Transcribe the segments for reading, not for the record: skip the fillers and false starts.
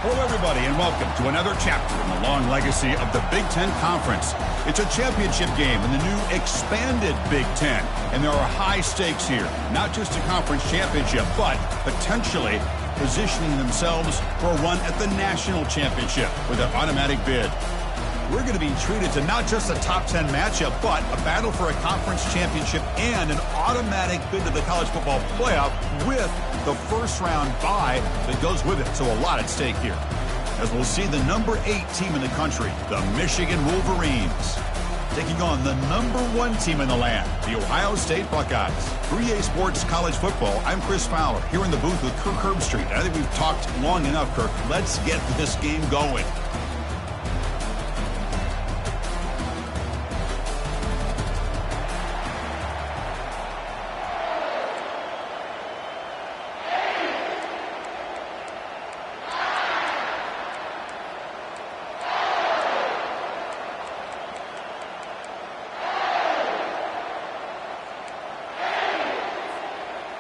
Hello, everybody, and welcome to another chapter in the long legacy of the Big Ten Conference. It's a championship game in the new expanded Big Ten, and there are high stakes here. Not just a conference championship, but potentially positioning themselves for a run at the national championship with an automatic bid. We're going to be treated to not just a top 10 matchup, but a battle for a conference championship and an automatic bid to the college football playoff with the first round bye that goes with it. So a lot at stake here. As we'll see the number 8 team in the country, the Michigan Wolverines, taking on the number 1 team in the land, the Ohio State Buckeyes. 3A Sports College Football, I'm Chris Fowler, here in the booth with Kirk Herbstreit. I think we've talked long enough, Kirk. Let's get this game going.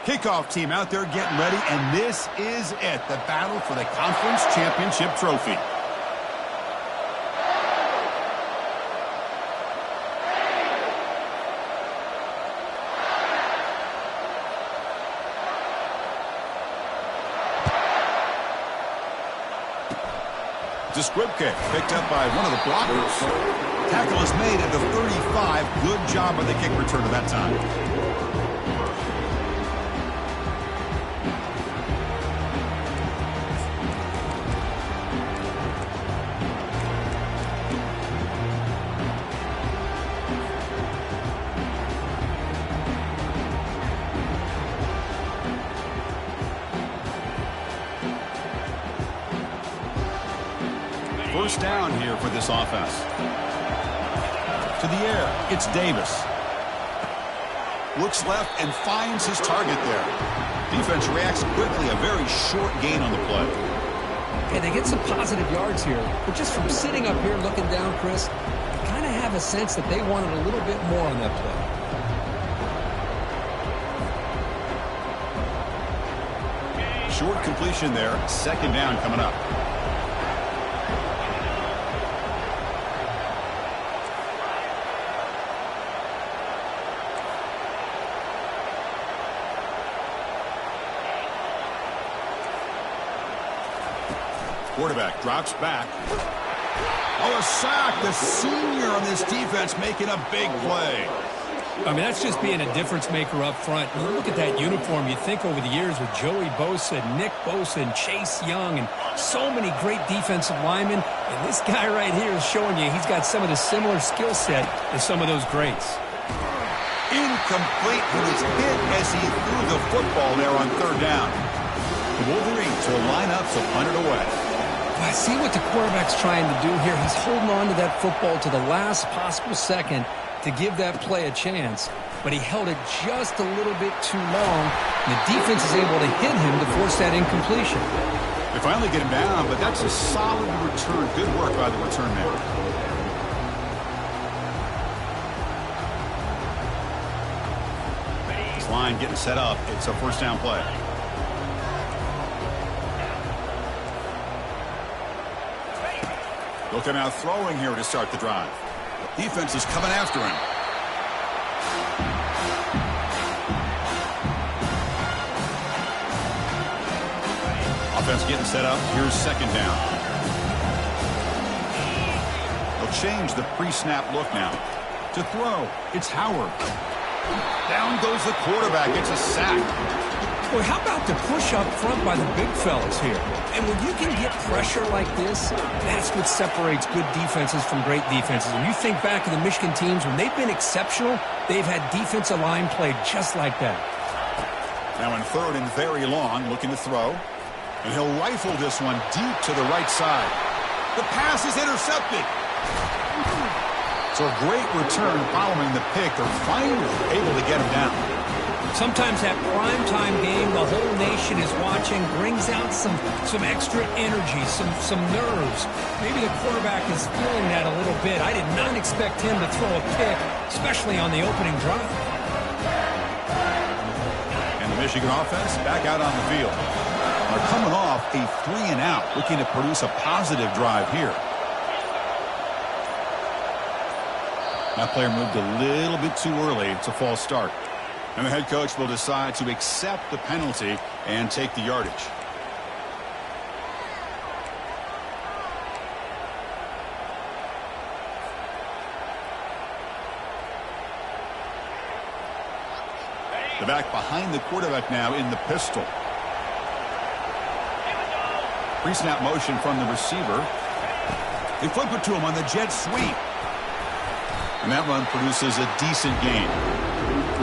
Kickoff team out there getting ready, and this is it, the battle for the conference championship trophy. It's a squib kick picked up by one of the blockers. Tackle is made at the 35. Good job by the kick returner that time. First down here for this offense. To the air, it's Davis. Looks left and finds his target there. Defense reacts quickly, a very short gain on the play. Okay, they get some positive yards here, but just from sitting up here looking down, Chris, I kind of have a sense that they wanted a little bit more on that play. Short completion there, second down coming up. Quarterback drops back. Oh, a sack. The senior on this defense making a big play. I mean, that's just being a difference maker up front. You look at that uniform, you think over the years with Joey Bosa, Nick Bosa, and Chase Young, and so many great defensive linemen. And this guy right here is showing you he's got some of the similar skill set as some of those greats. Incomplete. He was hit as he threw the football there on third down. The Wolverines will line up to punt it away. I see what the quarterback's trying to do here. He's holding on to that football to the last possible second to give that play a chance, but he held it just a little bit too long, and the defense is able to hit him to force that incompletion. They finally get him down, but that's a solid return. Good work by the return man. This line getting set up. It's a first down play. They'll come out throwing here to start the drive. Defense is coming after him. Offense getting set up. Here's second down. They'll change the pre-snap look now. To throw, it's Howard. Down goes the quarterback. It's a sack. Boy, how about the push up front by the big fellas here? And when you can get pressure like this, that's what separates good defenses from great defenses. When you think back to the Michigan teams, when they've been exceptional, they've had defensive line play just like that. Now in third and very long, looking to throw. And he'll rifle this one deep to the right side. The pass is intercepted. So a great return following the pick. They're finally able to get him down. Sometimes that primetime game, the whole nation is watching, brings out some extra energy, some nerves. Maybe the quarterback is feeling that a little bit. I did not expect him to throw a pick, especially on the opening drive. And the Michigan offense back out on the field. are coming off a 3-and-out, looking to produce a positive drive here. That player moved a little bit too early. It's a false start. And the head coach will decide to accept the penalty and take the yardage. The back behind the quarterback now in the pistol. Pre-snap motion from the receiver. They flip it to him on the jet sweep. And that run produces a decent gain.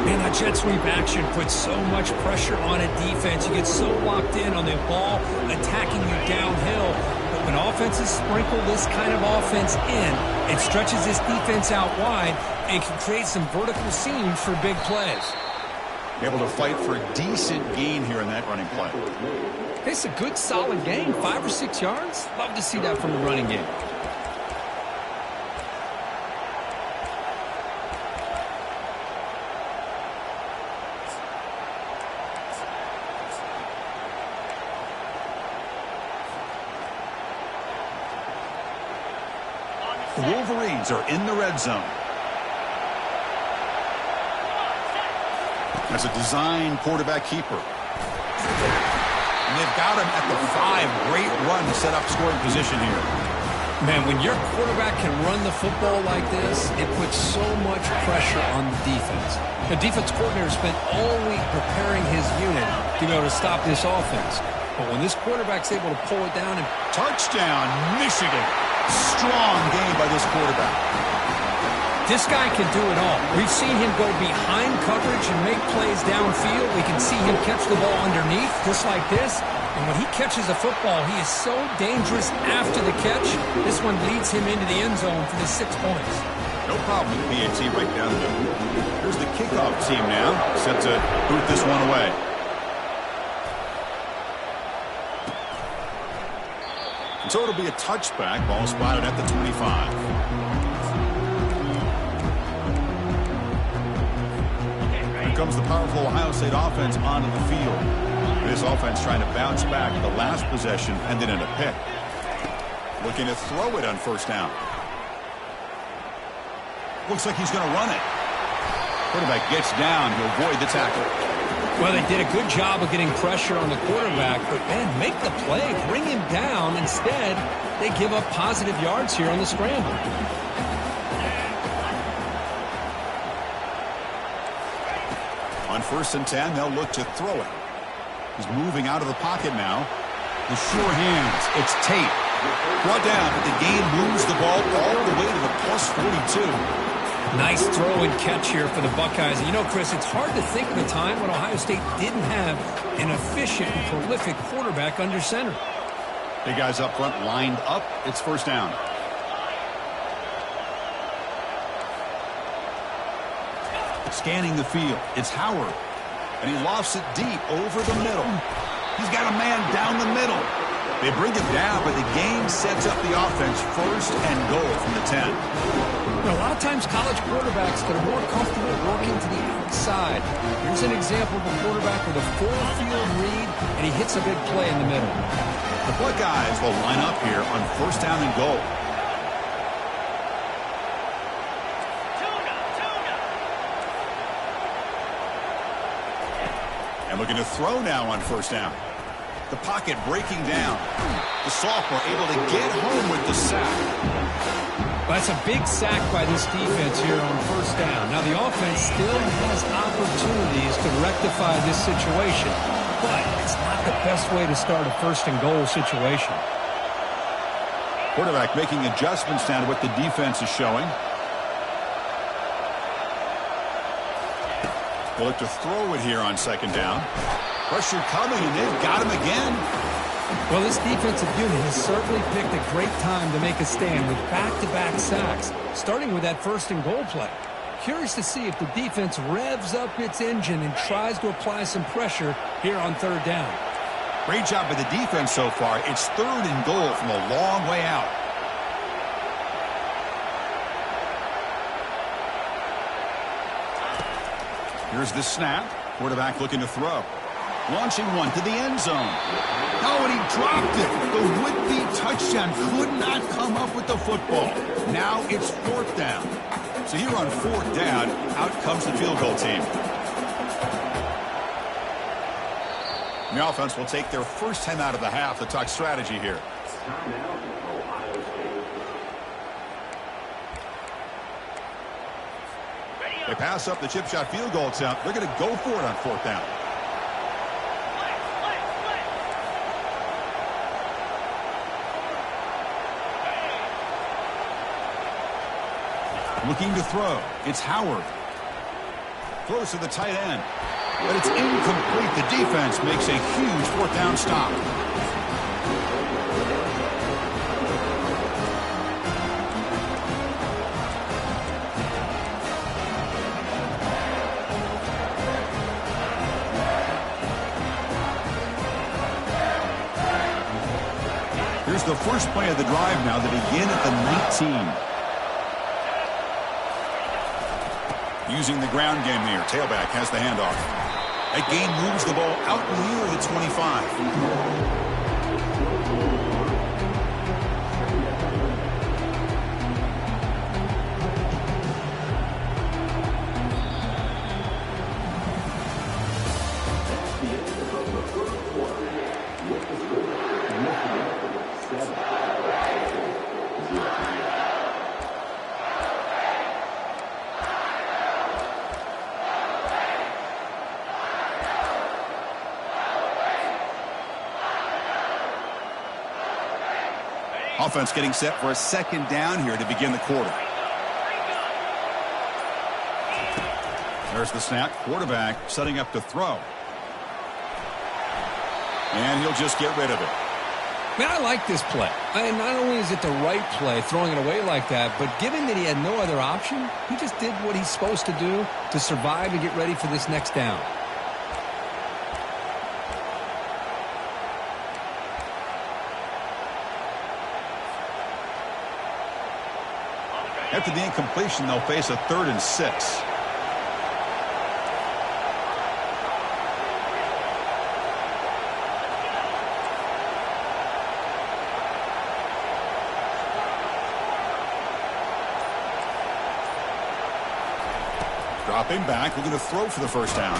Man, that jet sweep action puts so much pressure on a defense. You get so locked in on the ball attacking you downhill. But when offenses sprinkle this kind of offense in, it stretches this defense out wide and can create some vertical seams for big plays. Able to fight for a decent gain here in that running play. It's a good, solid gain. 5 or 6 yards. Love to see that from the running game. The Wolverines are in the red zone. That's a design quarterback keeper. And they've got him at the 5. Great run to set up scoring position here. Man, when your quarterback can run the football like this, it puts so much pressure on the defense. The defense coordinator spent all week preparing his unit to be able to stop this offense. But when this quarterback's able to pull it down and... Touchdown, Michigan. Strong game by this quarterback. This guy can do it all. We've seen him go behind coverage and make plays downfield. We can see him catch the ball underneath, just like this. And when he catches a football, he is so dangerous after the catch. This one leads him into the end zone for the 6 points. No problem with PAT right down the middle. Here's the kickoff team now, set to boot this one away. And so it'll be a touchback, ball spotted at the 25. Here comes the powerful Ohio State offense onto the field. This offense trying to bounce back. The last possession ended in a pick. Looking to throw it on first down. Looks like he's going to run it. Quarterback gets down to avoid the tackle. Well, they did a good job of getting pressure on the quarterback, but, man, make the play, bring him down. Instead, they give up positive yards here on the scramble. On 1st and 10, they'll look to throw it. He's moving out of the pocket now. The sure hands. It's Tate. Brought down, but the game moves the ball all the way to the plus 42. Nice throw and catch here for the Buckeyes. And you know, Chris, it's hard to think of a time when Ohio State didn't have an efficient and prolific quarterback under center. Big guys up front lined up. It's first down. Scanning the field. It's Howard. And he lofts it deep over the middle. He's got a man down the middle. They bring it down, but the game sets up the offense 1st and goal from the 10. You know, a lot of times college quarterbacks that are more comfortable working to the outside. Here's an example of a quarterback with a full field read, and he hits a big play in the middle. The Buckeyes will line up here on 1st down and goal. And looking to throw now on 1st down. The pocket breaking down. The sophomore able to get home with the sack. That's a big sack by this defense here on 1st down. Now, the offense still has opportunities to rectify this situation, but it's not the best way to start a 1st and goal situation. Quarterback making adjustments down to what the defense is showing. They'll look to throw it here on 2nd down. Pressure coming, and they've got him again. Well, this defensive unit has certainly picked a great time to make a stand with back-to-back sacks, starting with that 1st and goal play. Curious to see if the defense revs up its engine and tries to apply some pressure here on 3rd down. Great job by the defense so far. It's 3rd and goal from a long way out. Here's the snap. Quarterback looking to throw. Launching one to the end zone. Oh, and he dropped it. The would-be touchdown could not come up with the football. Now it's 4th down. So here on 4th down, out comes the field goal team. The offense will take their first time out of the half to talk strategy here. They pass up the chip shot field goal attempt. They're going to go for it on 4th down. Looking to throw. It's Howard. Throws to the tight end. But it's incomplete. The defense makes a huge 4th down stop. Here's the first play of the drive now to begin at the 19. Using the ground game here. Tailback has the handoff. That gain moves the ball out near the 25. Offense getting set for a 2nd down here to begin the quarter. There's the snap. Quarterback setting up to throw. And he'll just get rid of it. Man, I like this play. Not only is it the right play, throwing it away like that, but given that he had no other option, he just did what he's supposed to do to survive and get ready for this next down. After the incompletion, they'll face a 3rd and 6. Dropping back, looking to throw for the first down.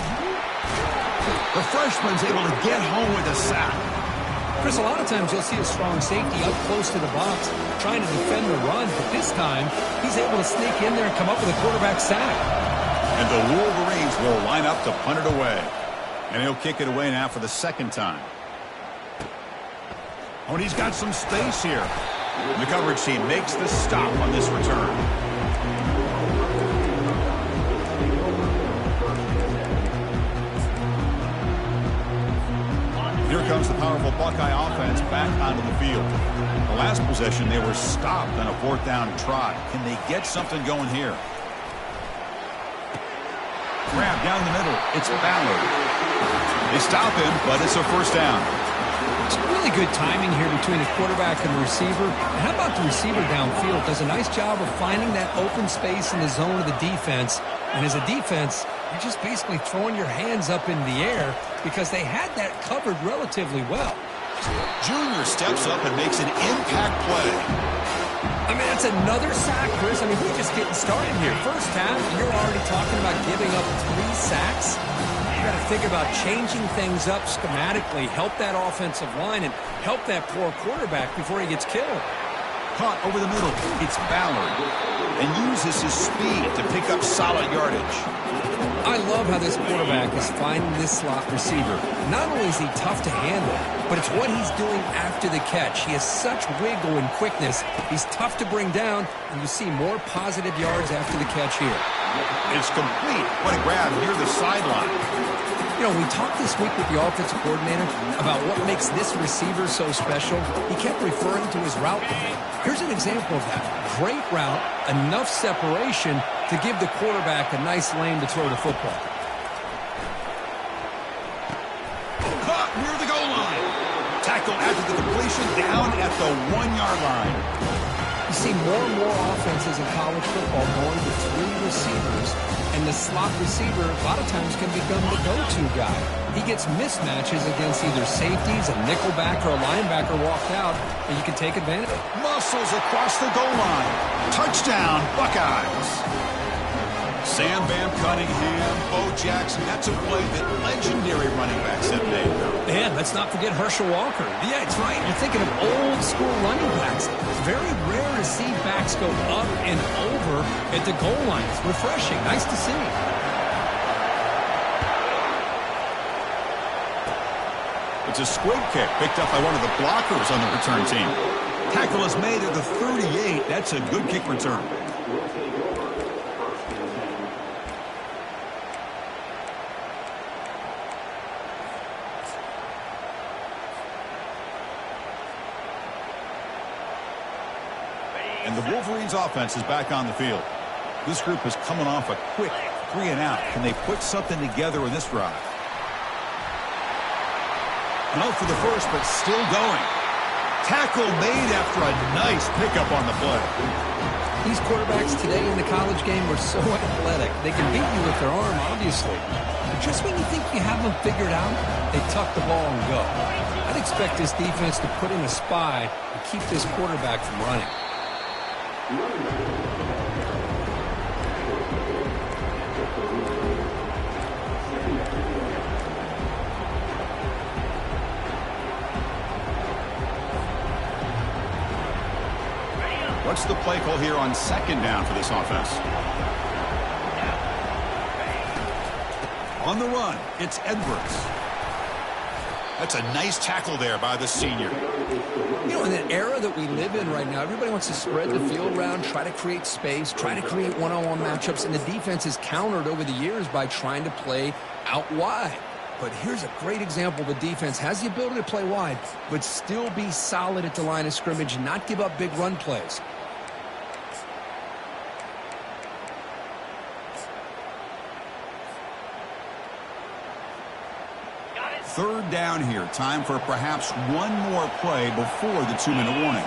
The freshman's able to get home with a sack. Chris, a lot of times you'll see a strong safety up close to the box trying to defend the run, but this time he's able to sneak in there and come up with a quarterback sack. And the Wolverines will line up to punt it away. And he'll kick it away now for the 2nd time. Oh, and he's got some space here. And the coverage team makes the stop on this return. Here comes the powerful Buckeye offense back onto the field. The last possession, they were stopped on a 4th down try. Can they get something going here? Grab down the middle. It's Ballard. They stop him, but it's a 1st down. It's really good timing here between the quarterback and the receiver. And how about the receiver downfield? Does a nice job of finding that open space in the zone of the defense. And as a defense, you're just basically throwing your hands up in the air because they had that covered relatively well. Junior steps up and makes an impact play. I mean, that's another sack, Chris. I mean, we're just getting started here. First half, you're already talking about giving up 3 sacks. You got to think about changing things up schematically, help that offensive line, and help that poor quarterback before he gets killed. Caught over the middle. It's Ballard. And uses his speed to pick up solid yardage. I love how this quarterback is finding this slot receiver. Not only is he tough to handle, but it's what he's doing after the catch. He has such wiggle and quickness. He's tough to bring down, and you see more positive yards after the catch here. It's complete. What a grab near the sideline. You know, we talked this week with the offensive coordinator about what makes this receiver so special. He kept referring to his route. Here's an example of that. Great route, enough separation to give the quarterback a nice lane to throw the football. Caught near the goal line. Tackle after the completion down at the 1-yard line. You see more and more offenses in college football going with 3 receivers, and the slot receiver a lot of times can become the go-to guy. He gets mismatches against either safeties, a nickelback, or a linebacker walked out, and you can take advantage. Muscles across the goal line. Touchdown, Buckeyes. Sam Bam Cunningham, Bo Jackson. That's a play that legendary running backs have made. And let's not forget Herschel Walker. Yeah, it's right. You're thinking of old school running backs. It's very rare to see backs go up and over at the goal line. It's refreshing. Nice to see. It's a squib kick picked up by one of the blockers on the return team. Tackle is made at the 38. That's a good kick return. And the Wolverines offense is back on the field. This group is coming off a quick 3-and-out. Can they put something together in this drive? No for the first, but still going. Tackle made after a nice pickup on the play. These quarterbacks today in the college game are so athletic. They can beat you with their arm, obviously. But just when you think you have them figured out, they tuck the ball and go. I'd expect this defense to put in a spy and keep this quarterback from running. What's the play call here on second down for this offense? On the run, it's Edwards. That's a nice tackle there by the senior. You know, in the era that we live in right now, everybody wants to spread the field around, try to create space, try to create one-on-one matchups, and the defense is countered over the years by trying to play out wide. But here's a great example. The defense has the ability to play wide, but still be solid at the line of scrimmage and not give up big run plays. Third down here. Time for perhaps one more play before the 2-minute warning.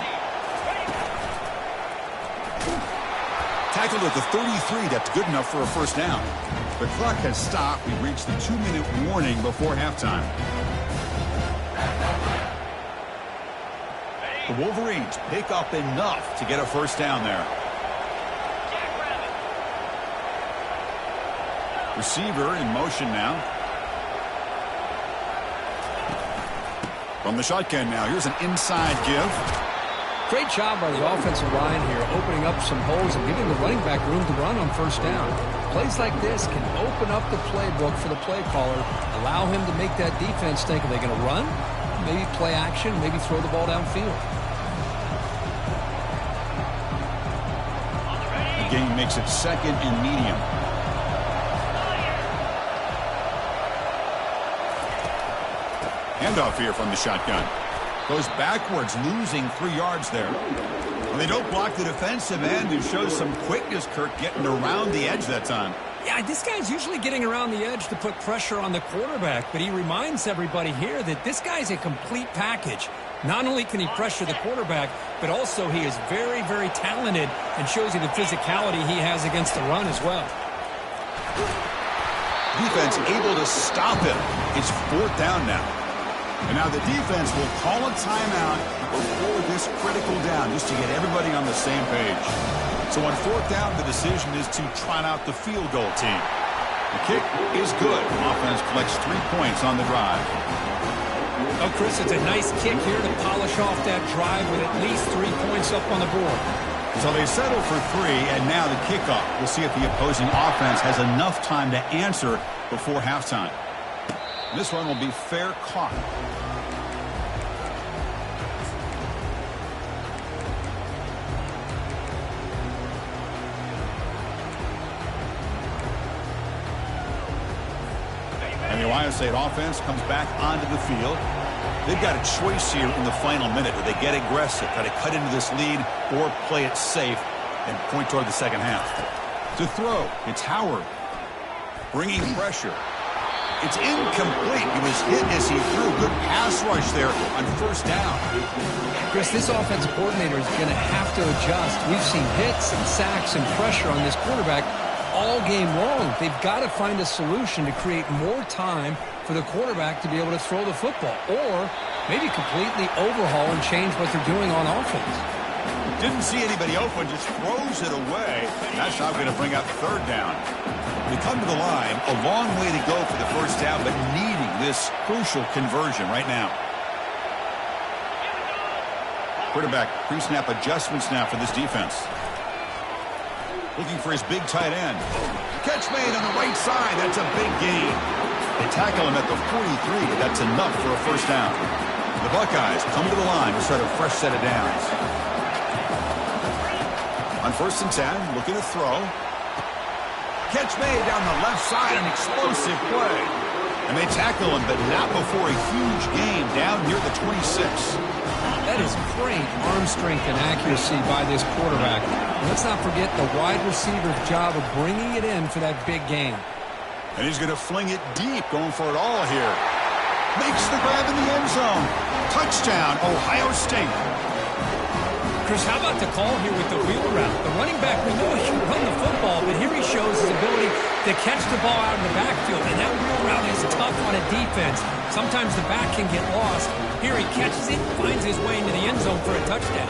Tackled at the 33. That's good enough for a first down. The clock has stopped. We've reached the 2-minute warning before halftime. The Wolverines pick up enough to get a first down there. Receiver in motion now. From the shotgun now, here's an inside give. Great job by the offensive line here, opening up some holes and giving the running back room to run on first down. Plays like this can open up the playbook for the play caller, allow him to make that defense think, are they going to run? Maybe play action, maybe throw the ball downfield. The game makes it second and medium. Handoff here from the shotgun. Goes backwards, losing 3 yards there. Well, they don't block the defensive end, who shows some quickness, Kirk, getting around the edge that time. Yeah, this guy's usually getting around the edge to put pressure on the quarterback, but he reminds everybody here that this guy's a complete package. Not only can he pressure the quarterback, but also he is very, very talented and shows you the physicality he has against the run as well. Defense able to stop him. It's fourth down now. And now the defense will call a timeout before this critical down, just to get everybody on the same page. So on fourth down, the decision is to trot out the field goal team. The kick is good. Offense collects 3 points on the drive. Oh, Chris, it's a nice kick here to polish off that drive with at least 3 points up on the board. So they settle for 3, and now the kickoff. We'll see if the opposing offense has enough time to answer before halftime. This one will be fair caught. And the Ohio State offense comes back onto the field. They've got a choice here in the final minute. Do they get aggressive, try to cut into this lead, or play it safe and point toward the second half? To throw, it's Howard bringing pressure. It's incomplete. He was hit as he threw. Good pass rush there on first down. Chris, this offensive coordinator is going to have to adjust. We've seen hits and sacks and pressure on this quarterback all game long. They've got to find a solution to create more time for the quarterback to be able to throw the football, or maybe completely overhaul and change what they're doing on offense. Didn't see anybody open, just throws it away. That's now going to bring up third down. We come to the line, a long way to go for the first down, but needing this crucial conversion right now. Quarterback pre-snap adjustments now for this defense. Looking for his big tight end. Catch made on the right side. That's a big gain. They tackle him at the 43, but that's enough for a first down. The Buckeyes come to the line to start a fresh set of downs. On 1st and 10, looking to throw. Catch made down the left side, an explosive play. And they tackle him, but not before a huge gain down near the 26. That is great arm strength and accuracy by this quarterback. And let's not forget the wide receiver's job of bringing it in for that big gain. And he's going to fling it deep, going for it all here. Makes the grab in the end zone. Touchdown, Ohio State. Chris, how about the call here with the wheel route? The running back, we know he can run the football, but here he shows his ability to catch the ball out in the backfield. And that wheel route is tough on a defense. Sometimes the back can get lost. Here he catches it, finds his way into the end zone for a touchdown.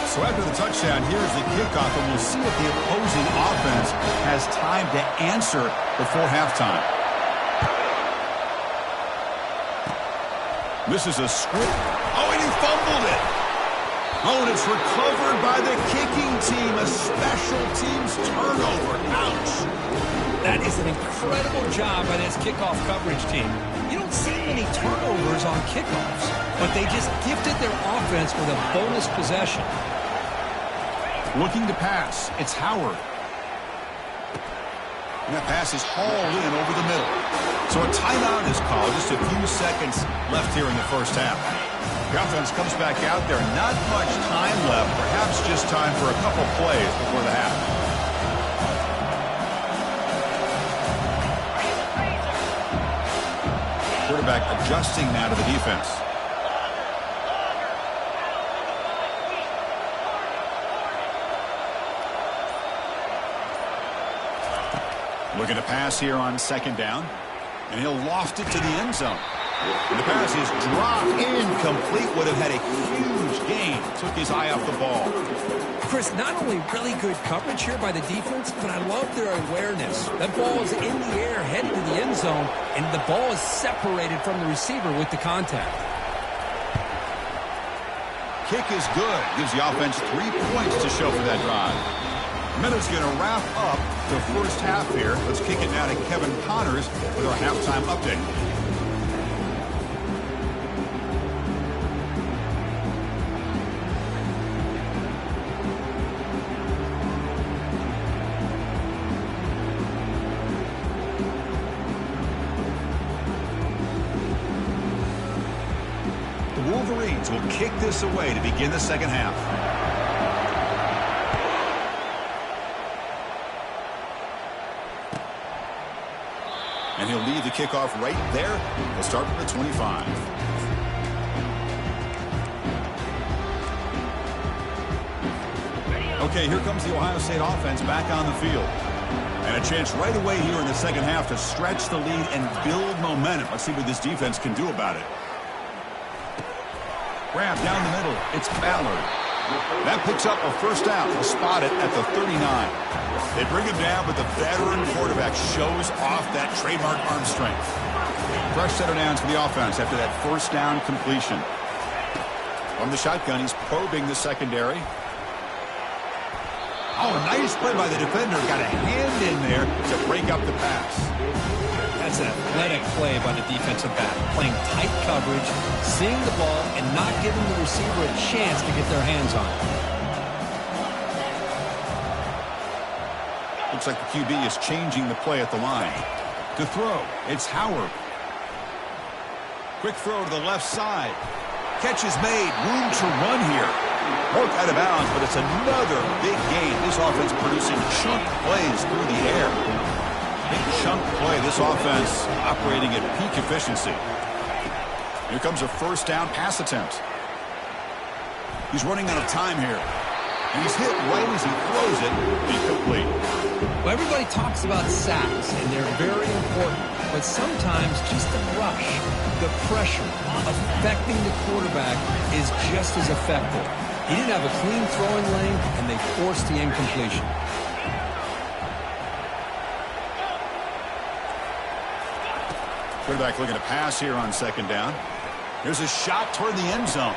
So after the touchdown, here's the kickoff, and we'll see if the opposing offense has time to answer before halftime. This is a script. Oh, and he fumbled it. Oh, and it's recovered by the kicking team. A special teams turnover. Ouch. That is an incredible job by this kickoff coverage team. You don't see many turnovers on kickoffs, but they just gifted their offense with a bonus possession. Looking to pass. It's Howard. And that pass is hauled in over the middle. So a timeout is called. Just a few seconds left here in the first half. The offense comes back out there. Not much time left. Perhaps just time for a couple plays before the half. Quarterback adjusting now to the defense. Looking to pass here on 2nd down. And he'll loft it to the end zone. And the pass is dropped incomplete. Would have had a huge gain. Took his eye off the ball. Chris, not only really good coverage here by the defense, but I love their awareness. That ball is in the air, headed to the end zone, and the ball is separated from the receiver with the contact. Kick is good. Gives the offense 3 points to show for that drive. Minute's going to wrap up the first half here. Let's kick it now to Kevin Connors with our halftime update. The Wolverines will kick this away to begin the second half. And he'll lead the kickoff right there. He'll start from the 25. Okay, here comes the Ohio State offense back on the field. And a chance right away here in the second half to stretch the lead and build momentum. Let's see what this defense can do about it. Grab down the middle. It's Ballard. That picks up a first down. He'll spot it at the 39. They bring him down, but the veteran quarterback shows off that trademark arm strength. Fresh set of downs for the offense after that first down completion. From the shotgun, he's probing the secondary. Oh, nice play by the defender. Got a hand in there to break up the pass. That's an athletic play by the defensive back. Playing tight coverage, seeing the ball, and not giving the receiver a chance to get their hands on it. Looks like the QB is changing the play at the line. To throw, it's Howard. Quick throw to the left side. Catch is made. Room to run here. Broke out of bounds, but it's another big gain. This offense producing chunk plays through the air. Big chunk play. This offense operating at peak efficiency. Here comes a first down pass attempt. He's running out of time here. And he's hit right as he throws it. Incomplete. Well, everybody talks about sacks, and they're very important. But sometimes just the rush, the pressure, affecting the quarterback is just as effective. He didn't have a clean throwing lane, and they forced the incompletion. Quarterback looking to pass here on second down. Here's a shot toward the end zone.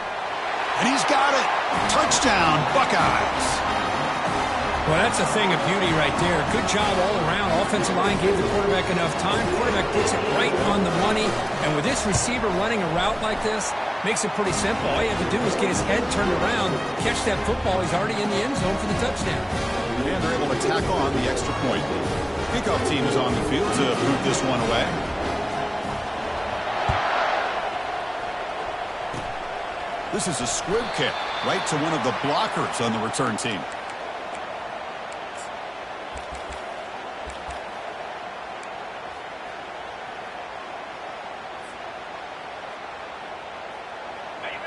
And he's got it. Touchdown, Buckeyes. Well, that's a thing of beauty right there. Good job all around. Offensive line gave the quarterback enough time. Quarterback puts it right on the money. And with this receiver running a route like this, makes it pretty simple. All you have to do is get his head turned around, catch that football. He's already in the end zone for the touchdown. And they're able to tack on the extra point. Kickoff team is on the field to boot this one away. This is a squib kick right to one of the blockers on the return team.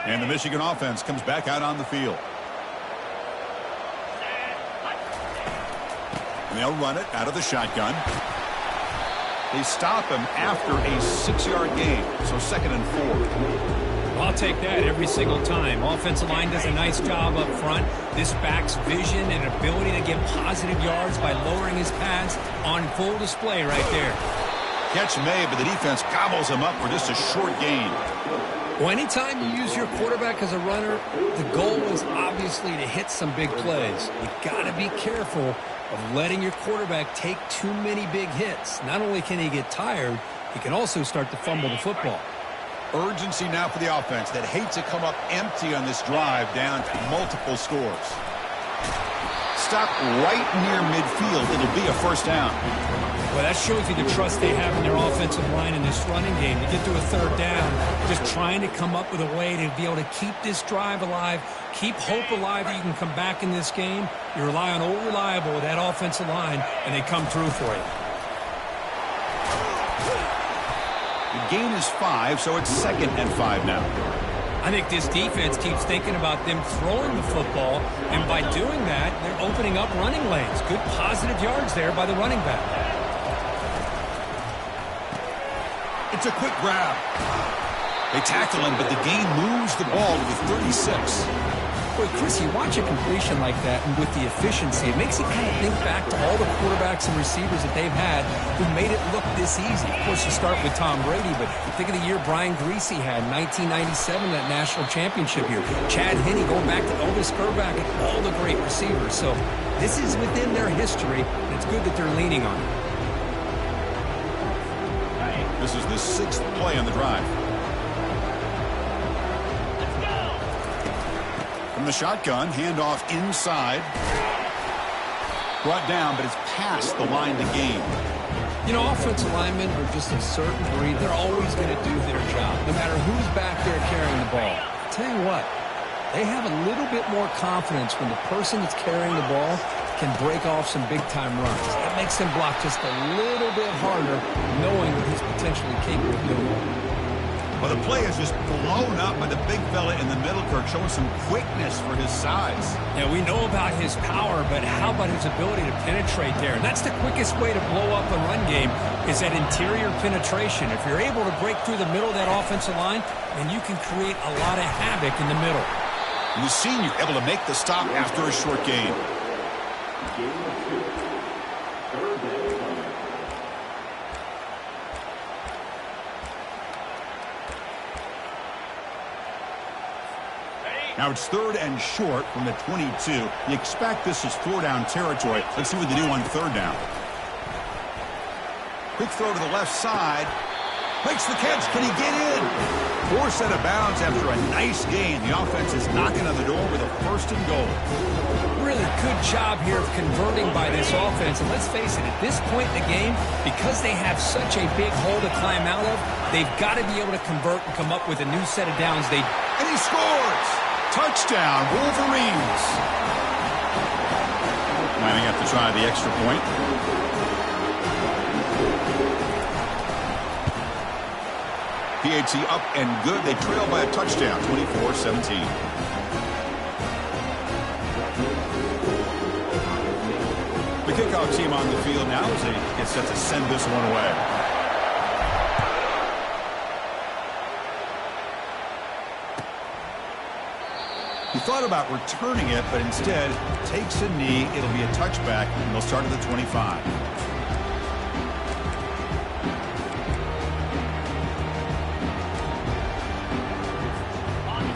And the Michigan offense comes back out on the field. And they'll run it out of the shotgun. They stop him after a 6-yard gain, so 2nd and 4. I'll take that every single time. Offensive line does a nice job up front. This back's vision and ability to get positive yards by lowering his pads on full display right there. Catch made, but the defense gobbles him up for just a short gain. Well, anytime you use your quarterback as a runner, the goal is obviously to hit some big plays. You got to be careful of letting your quarterback take too many big hits. Not only can he get tired, he can also start to fumble the football. Urgency now for the offense that hates to come up empty on this drive down to multiple scores. Stop right near midfield. It'll be a first down. Well, that shows you the trust they have in their offensive line in this running game. To get to a third down, just trying to come up with a way to be able to keep this drive alive, keep hope alive that you can come back in this game. You rely on old reliable with that offensive line, and they come through for you. The gain is 5, so it's 2nd and 5 now. I think this defense keeps thinking about them throwing the football, and by doing that, they're opening up running lanes. Good positive yards there by the running back. It's a quick grab. They tackle him, but the gain moves the ball to the 36. Boy, Chris, you watch a completion like that, and with the efficiency, it makes you kind of think back to all the quarterbacks and receivers that they've had who made it look this easy. Of course, you start with Tom Brady, but think of the year Brian Greasy had, 1997, that national championship year. Chad Henne going back to Elvis Grbac and all the great receivers. So this is within their history, and it's good that they're leaning on it. This is the 6th play on the drive. From the shotgun, handoff inside. Brought down, but it's past the line to gain. You know, offensive linemen are just a certain breed. They're always going to do their job, no matter who's back there carrying the ball. I'll tell you what, they have a little bit more confidence when the person that's carrying the ball can break off some big-time runs. That makes them block just a little bit harder, knowing what he's potentially capable of doing. Well, the play is just blown up by the big fella in the middle, Kirk, showing some quickness for his size. Yeah, we know about his power, but how about his ability to penetrate there? And that's the quickest way to blow up a run game is that interior penetration. If you're able to break through the middle of that offensive line, then you can create a lot of havoc in the middle. And the senior able to make the stop after a short gain. Now it's 3rd and short from the 22. You expect this is 4-down territory. Let's see what they do on 3rd down. Quick throw to the left side. Makes the catch. Can he get in? 4 set of bounds after a nice gain. The offense is knocking on the door with a 1st and goal. Really good job here of converting by this offense. And let's face it, at this point in the game, because they have such a big hole to climb out of, they've got to be able to convert and come up with a new set of downs. And he scores! Touchdown, Wolverines! Might have to try the extra point. PAT up and good. They trail by a touchdown, 24-17. The kickoff team on the field now as they get set to send this one away. He thought about returning it, but instead takes a knee. It'll be a touchback, and they'll start at the 25.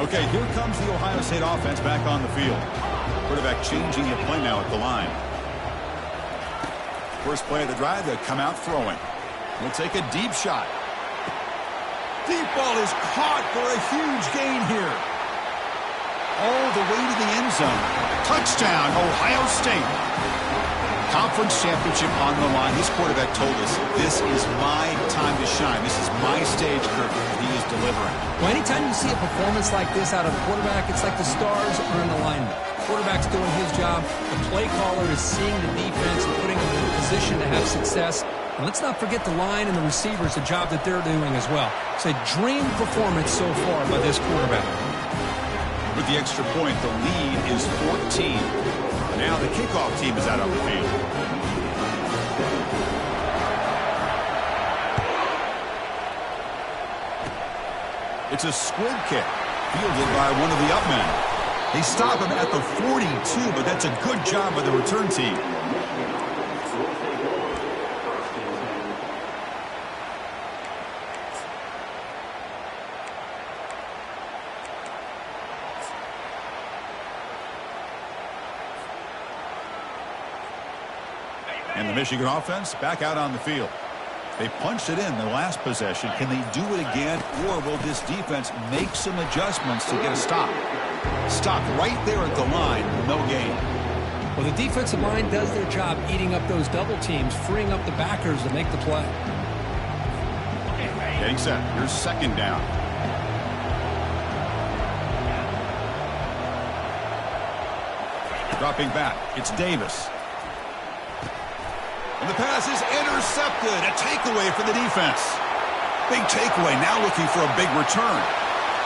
Okay, here comes the Ohio State offense back on the field. Quarterback changing a play now at the line. First play of the drive, they'll come out throwing. We'll take a deep shot. Deep ball is caught for a huge gain here. All the way to the end zone. Touchdown, Ohio State. Conference championship on the line. This quarterback told us, this is my time to shine. This is my stage curtain. He is delivering. Well, anytime you see a performance like this out of a quarterback, it's like the stars are in alignment. Quarterback's doing his job. The play caller is seeing the defense and putting them in a position to have success. And let's not forget the line and the receivers, the job that they're doing as well. It's a dream performance so far by this quarterback. With the extra point, the lead is 14. Now the kickoff team is out on the field. It's a squib kick, fielded by one of the up men. They stop him at the 42, but that's a good job by the return team. And the Michigan offense back out on the field. They punched it in the last possession. Can they do it again, or will this defense make some adjustments to get a stop? Stop right there at the line, no gain. Well, the defensive line does their job eating up those double teams, freeing up the backers to make the play. Getting set. Here's second down. Dropping back. It's Davis. And the pass is intercepted. A takeaway for the defense. Big takeaway. Now looking for a big return.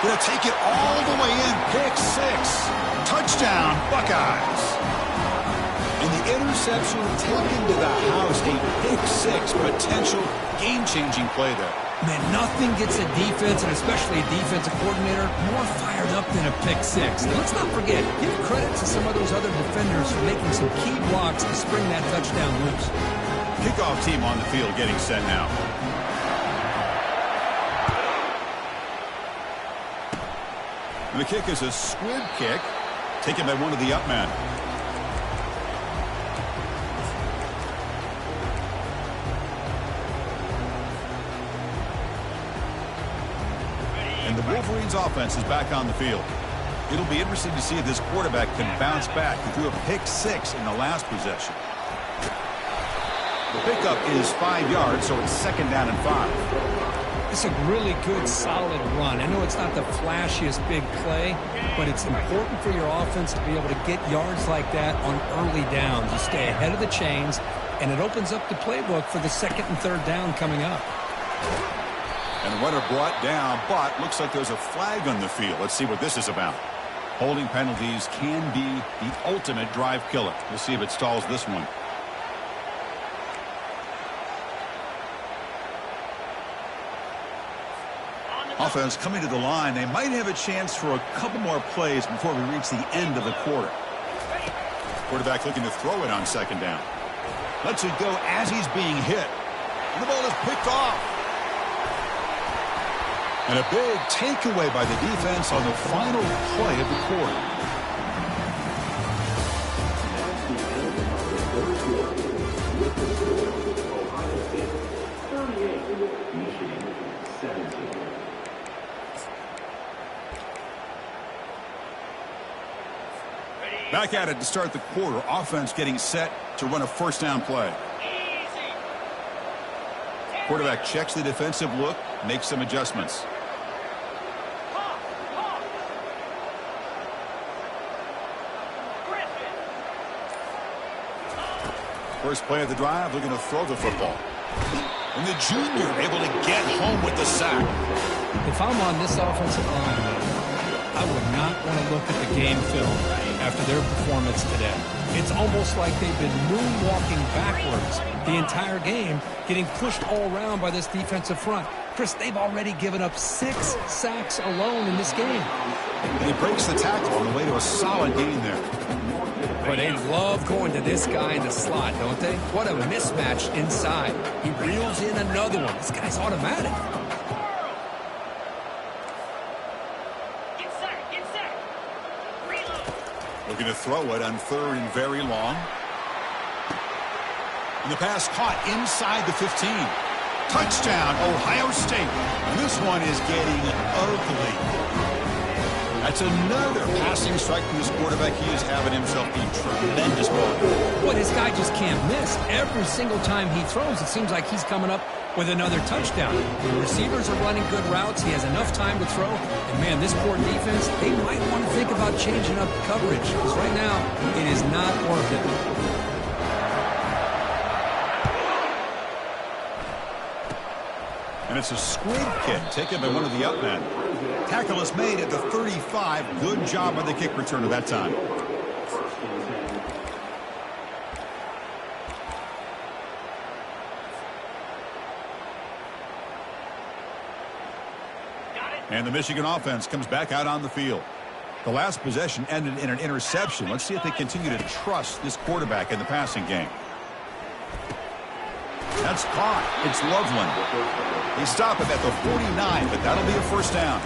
Going to take it all the way in. Pick six. Touchdown, Buckeyes. And the interception taken to the house. A pick six. Potential game-changing play there. Man, nothing gets a defense, and especially a defensive coordinator, more fired up than a pick six. And let's not forget, give credit to some of those other defenders for making some key blocks to spring that touchdown loose. Kickoff team on the field getting set now. And the kick is a squib kick, taken by one of the up men. And the Wolverines offense is back on the field. It'll be interesting to see if this quarterback can bounce back. He threw a pick six in the last possession. The pickup is 5 yards, so it's second down and 5. It's a really good, solid run. I know it's not the flashiest big play, but it's important for your offense to be able to get yards like that on early downs. You stay ahead of the chains, and it opens up the playbook for the second and third down coming up. And the runner brought down, but looks like there's a flag on the field. Let's see what this is about. Holding penalties can be the ultimate drive killer. We'll see if it stalls this one. Offense coming to the line. They might have a chance for a couple more plays before we reach the end of the quarter. Quarterback looking to throw it on second down. Lets it go as he's being hit. And the ball is picked off. And a big takeaway by the defense on the final play of the quarter. Back at it to start the quarter. Offense getting set to run a first down play. Quarterback checks the defensive look, makes some adjustments. First play of the drive, looking to throw the football. And the junior able to get home with the sack. If I'm on this offensive line, I would not want to look at the game film after their performance today. It's almost like they've been moonwalking backwards the entire game, getting pushed all around by this defensive front. Chris, they've already given up 6 sacks alone in this game. And he breaks the tackle on the way to a solid gain there. But they love going to this guy in the slot, don't they? What a mismatch inside. He reels in another one. This guy's automatic. Looking to throw it on 3rd and very long. And the pass caught inside the 15. Touchdown, Ohio State. And this one is getting ugly. That's another passing strike from this quarterback. He is having himself a tremendous ball. Boy, this guy just can't miss. Every single time he throws, it seems like he's coming up with another touchdown. The receivers are running good routes. He has enough time to throw. And, man, this poor defense, they might want to think about changing up coverage. Because right now, it is not working. And it's a squib kick taken by one of the up men. Tackle is made at the 35. Good job by the kick returner that time. And the Michigan offense comes back out on the field. The last possession ended in an interception. Let's see if they continue to trust this quarterback in the passing game. That's caught. It's Loveland. They stop him at the 49, but that'll be a first down.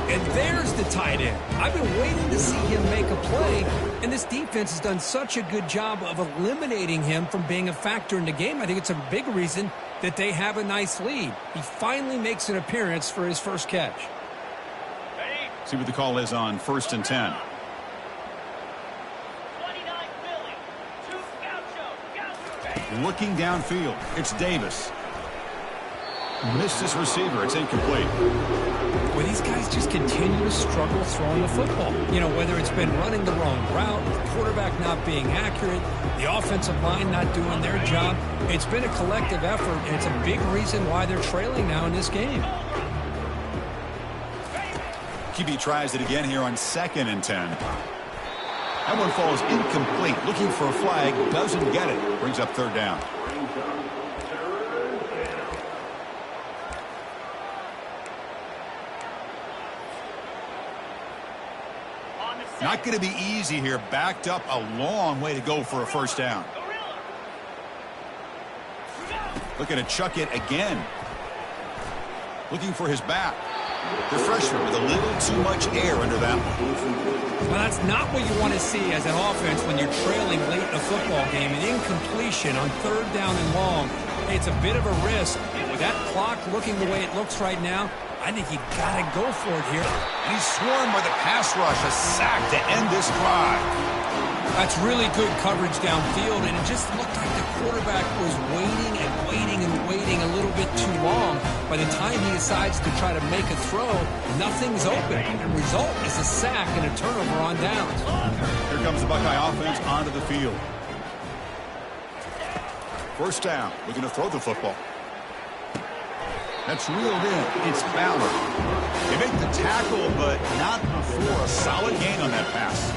And there's the tight end. I've been waiting to see him make a play, and this defense has done such a good job of eliminating him from being a factor in the game. I think it's a big reason that they have a nice lead. He finally makes an appearance for his first catch. See what the call is on 1st and 10. Looking downfield, it's Davis. Missed his receiver. It's incomplete. Well, these guys just continue to struggle throwing the football. You know, whether it's been running the wrong route, the quarterback not being accurate, the offensive line not doing their job. It's been a collective effort, and it's a big reason why they're trailing now in this game. QB tries it again here on 2nd and 10. That one falls incomplete. Looking for a flag. Doesn't get it. Brings up 3rd down. Not going to be easy here. Backed up a long way to go for a first down. Looking to chuck it again. Looking for his back. The freshman with a little too much air under that one. Well, that's not what you want to see as an offense when you're trailing late in a football game. An incompletion on 3rd down and long. It's a bit of a risk. With that clock looking the way it looks right now, I think you got to go for it here. And he's swarmed by the pass rush. A sack to end this drive. That's really good coverage downfield, and it just looked like the quarterback was waiting and waiting and waiting a little bit too long. By the time he decides to try to make a throw, nothing's open. The result is a sack and a turnover on downs. Here comes the Buckeye offense onto the field. First down. Looking to throw the football. That's reeled in. It's Ballard. They make the tackle, but not before a solid gain on that pass.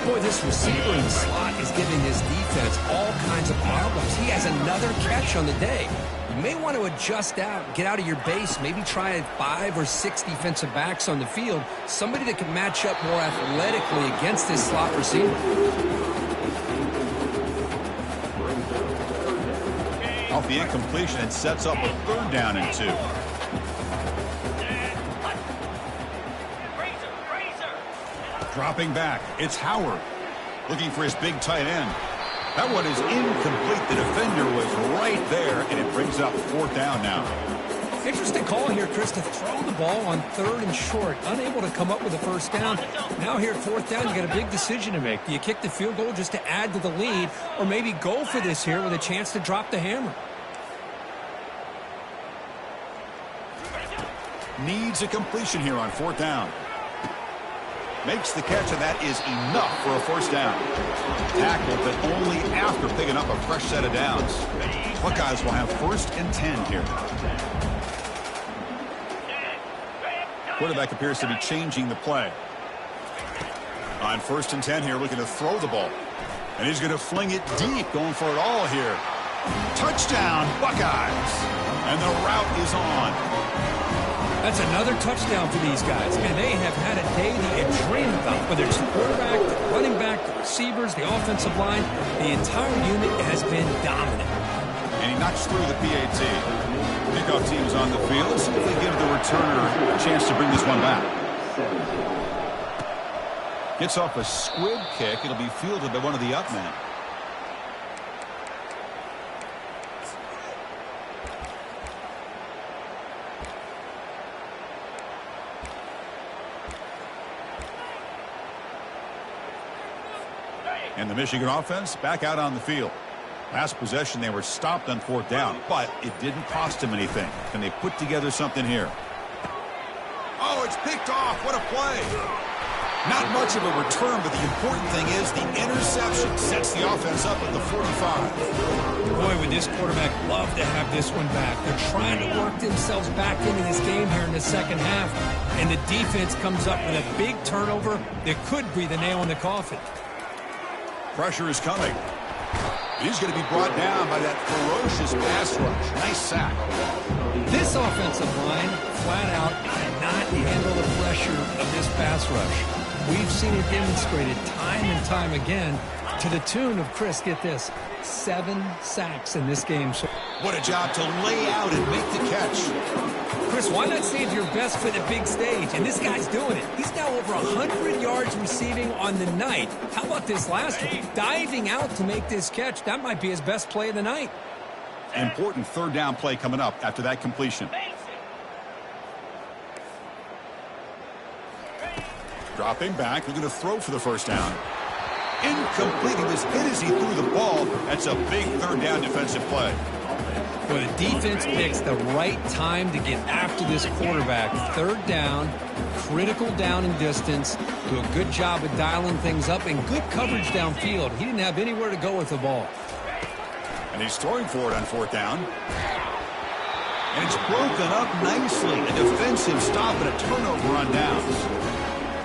Boy, this receiver in the slot is giving his defense all kinds of problems. He has another catch on the day. You may want to adjust out, get out of your base, maybe try 5 or 6 defensive backs on the field, somebody that can match up more athletically against this slot receiver. Off the incompletion, it sets up a 3rd down and 2. Dropping back, it's Howard. Looking for his big tight end. That one is incomplete. The defender was right there, and it brings up 4th down now. Interesting call here, Chris, to throw the ball on 3rd and short. Unable to come up with a first down. Now here at 4th down, you got a big decision to make. Do you kick the field goal just to add to the lead, or maybe go for this here with a chance to drop the hammer? Needs a completion here on 4th down. Makes the catch, and that is enough for a first down. Tackled, but only after picking up a fresh set of downs. Buckeyes will have 1st and 10 here. Quarterback appears to be changing the play. On 1st and 10 here, looking to throw the ball. And he's going to fling it deep, going for it all here. Touchdown, Buckeyes. And the route is on. That's another touchdown for these guys. And they have had a day that you dream about. Whether it's the quarterback, the running back, the receivers, the offensive line, the entire unit has been dominant. And he knocks through the PAT. Kickoff team is on the field. Let's see if they give the returner a chance to bring this one back. Gets off a squib kick. It'll be fielded by one of the up men. And the Michigan offense back out on the field. Last possession, they were stopped on 4th down, but it didn't cost them anything. Can they put together something here? Oh, it's picked off. What a play. Not much of a return, but the important thing is the interception sets the offense up at the 45. Boy, would this quarterback love to have this one back. They're trying to work themselves back into this game here in the second half, and the defense comes up with a big turnover that could be the nail in the coffin. Pressure is coming. He's going to be brought down by that ferocious pass rush. Nice sack. This offensive line, flat out, cannot handle the pressure of this pass rush. We've seen it demonstrated time and time again to the tune of, Chris, get this, 7 sacks in this game. So what a job to lay out and make the catch. Chris, why not save your best for the big stage? And this guy's doing it. He's now over 100 yards receiving on the night. How about this last one? Diving out to make this catch. That might be his best play of the night. Important 3rd down play coming up after that completion. Dropping back, looking to throw for the first down. Incomplete. He was hit as he threw the ball. That's a big 3rd down defensive play. Well, the defense picks the right time to get after this quarterback. 3rd down, critical down and distance. Do a good job of dialing things up and good coverage downfield. He didn't have anywhere to go with the ball. And he's throwing for it on 4th down. And it's broken up nicely. A defensive stop and a turnover on downs.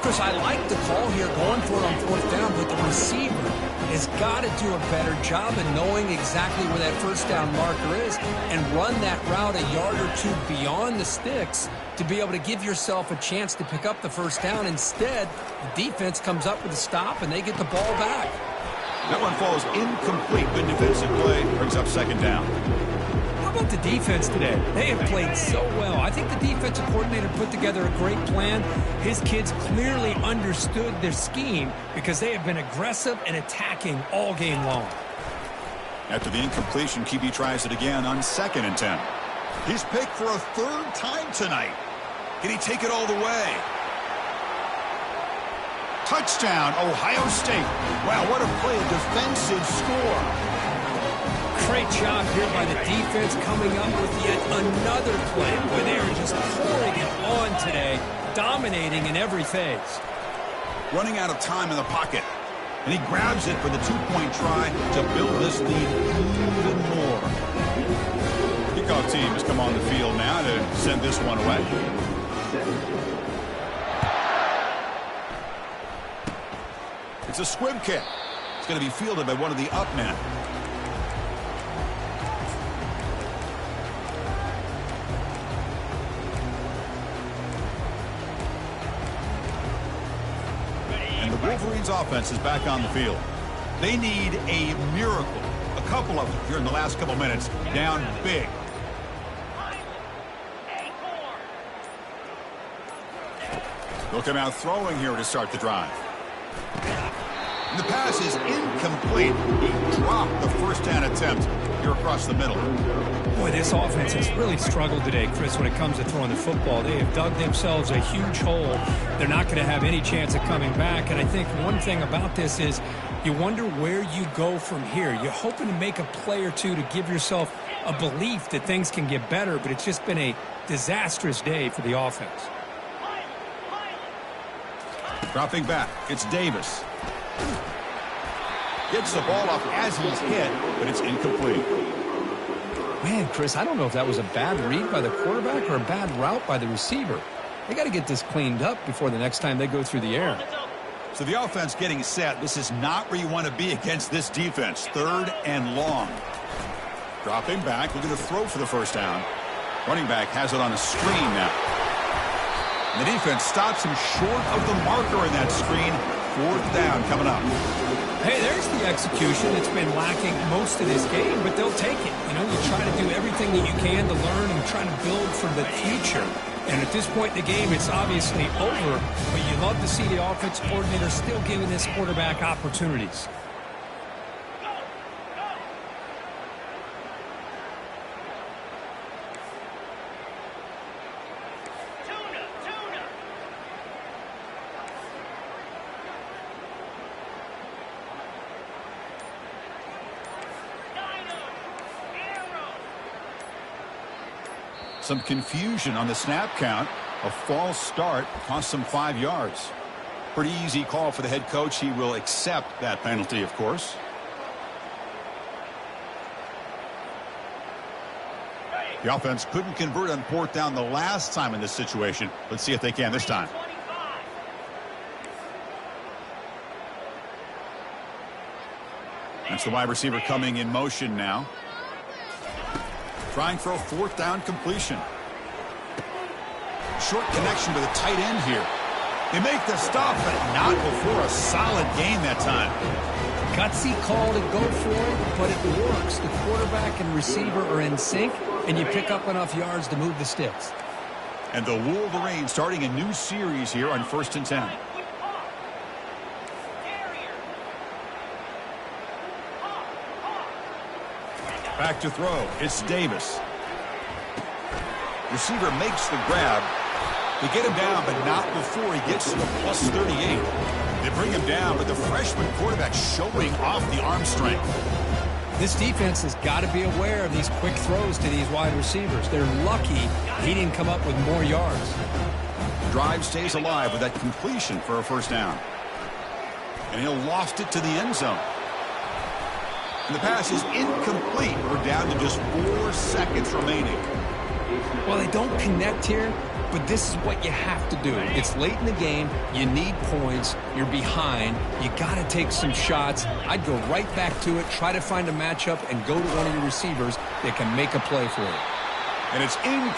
Chris, I like the call here going for it on 4th down, but the receiver has got to do a better job of knowing exactly where that 1st down marker is and run that route a yard or 2 beyond the sticks to be able to give yourself a chance to pick up the 1st down. Instead, the defense comes up with a stop and they get the ball back. That one falls incomplete. Good defensive play. Brings up 2nd down. How about the defense today? They have played so well. I think the defensive coordinator put together a great plan. His kids clearly understood their scheme because they have been aggressive and attacking all game long. After the incompletion, QB tries it again on 2nd and 10. He's picked for a 3rd time tonight. Can he take it all the way? Touchdown, Ohio State. Wow, what a play, a defensive score. Great job here by the defense coming up with yet another play where they are just pouring it on today, dominating in every phase. Running out of time in the pocket, and he grabs it for the 2-point try to build this lead even more. Kickoff team has come on the field now to send this one away. It's a squib kick. It's going to be fielded by one of the up men. Wolverines offense is back on the field. They need a miracle. A couple of them here in the last couple minutes. Down big. They'll come out throwing here to start the drive. And the pass is incomplete. He dropped the 1st down attempt here across the middle. Boy, this offense has really struggled today, Chris, when it comes to throwing the football. They have dug themselves a huge hole. They're not going to have any chance of coming back. And I think one thing about this is you wonder where you go from here. You're hoping to make a play or two to give yourself a belief that things can get better, but it's just been a disastrous day for the offense. Dropping back, it's Davis. Gets the ball off as he's hit, but it's incomplete. Man, Chris, I don't know if that was a bad read by the quarterback or a bad route by the receiver. They got to get this cleaned up before the next time they go through the air. So the offense getting set. This is not where you want to be against this defense. 3rd and long. Dropping back, looking to throw for the first down. Running back has it on a screen now. And the defense stops him short of the marker in that screen. 4th down coming up. Hey, there's the execution. It's been lacking most of this game, but they'll take it. You know, you try to do everything that you can to learn and try to build for the future. And at this point in the game, it's obviously over, but you love to see the offense coordinator still giving this quarterback opportunities. Some confusion on the snap count. A false start cost them 5 yards. Pretty easy call for the head coach. He will accept that penalty, of course. The offense couldn't convert on 4th down the last time in this situation. Let's see if they can this time. That's the wide receiver coming in motion now. Trying for a 4th down completion. Short connection to the tight end here. They make the stop, but not before a solid gain that time. Gutsy call to go for it, but it works. The quarterback and receiver are in sync, and you pick up enough yards to move the sticks. And the Wolverines starting a new series here on 1st and 10. Back to throw. It's Davis. Receiver makes the grab. They get him down, but not before he gets to the plus 38. They bring him down, but the freshman quarterback showing off the arm strength. This defense has got to be aware of these quick throws to these wide receivers. They're lucky he didn't come up with more yards. Drive stays alive with that completion for a 1st down. And he'll loft it to the end zone. And the pass is incomplete. We're down to just 4 seconds remaining. Well, they don't connect here, but this is what you have to do. It's late in the game. You need points. You're behind. You got to take some shots. I'd go right back to it, try to find a matchup, and go to one of your receivers that can make a play for you. And it's in.